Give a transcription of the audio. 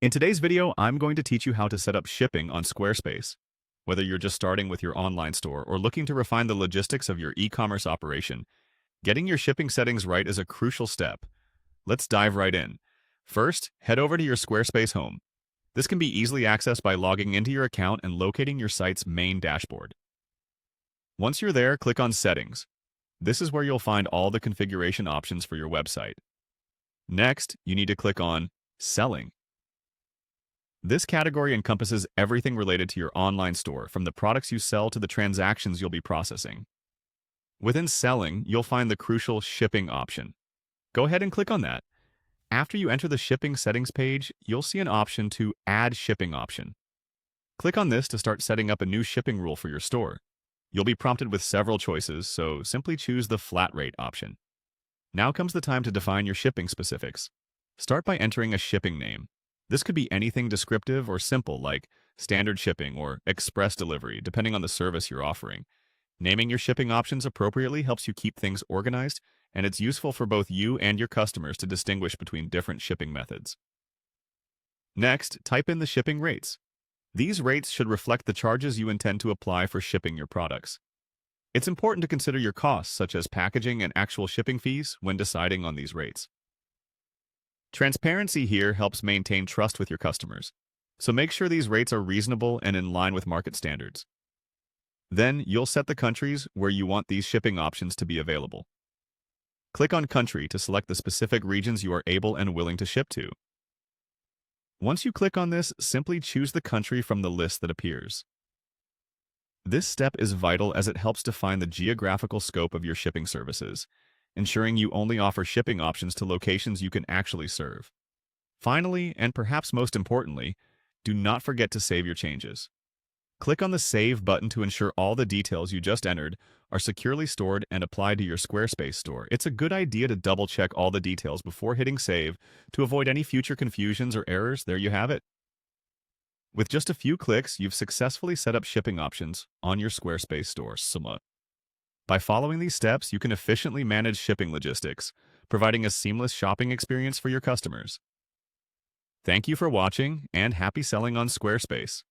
In today's video, I'm going to teach you how to set up shipping on Squarespace. Whether you're just starting with your online store or looking to refine the logistics of your e-commerce operation, getting your shipping settings right is a crucial step. Let's dive right in. First, head over to your Squarespace home. This can be easily accessed by logging into your account and locating your site's main dashboard. Once you're there, click on Settings. This is where you'll find all the configuration options for your website. Next, you need to click on Selling. This category encompasses everything related to your online store, from the products you sell to the transactions you'll be processing. Within Selling, you'll find the crucial Shipping option. Go ahead and click on that. After you enter the shipping settings page, you'll see an option to Add Shipping option. Click on this to start setting up a new shipping rule for your store. You'll be prompted with several choices, so simply choose the Flat Rate option. Now comes the time to define your shipping specifics. Start by entering a shipping name. This could be anything descriptive or simple, like standard shipping or express delivery, depending on the service you're offering. Naming your shipping options appropriately helps you keep things organized, and it's useful for both you and your customers to distinguish between different shipping methods. Next, type in the shipping rates. These rates should reflect the charges you intend to apply for shipping your products. It's important to consider your costs, such as packaging and actual shipping fees, when deciding on these rates. Transparency here helps maintain trust with your customers, so make sure these rates are reasonable and in line with market standards. Then, you'll set the countries where you want these shipping options to be available. Click on Country to select the specific regions you are able and willing to ship to. Once you click on this, simply choose the country from the list that appears. This step is vital as it helps define the geographical scope of your shipping services, ensuring you only offer shipping options to locations you can actually serve. Finally, and perhaps most importantly, do not forget to save your changes. Click on the Save button to ensure all the details you just entered are securely stored and applied to your Squarespace store. It's a good idea to double-check all the details before hitting Save to avoid any future confusions or errors. There you have it. With just a few clicks, you've successfully set up shipping options on your Squarespace store. By following these steps, you can efficiently manage shipping logistics, providing a seamless shopping experience for your customers. Thank you for watching, and happy selling on Squarespace.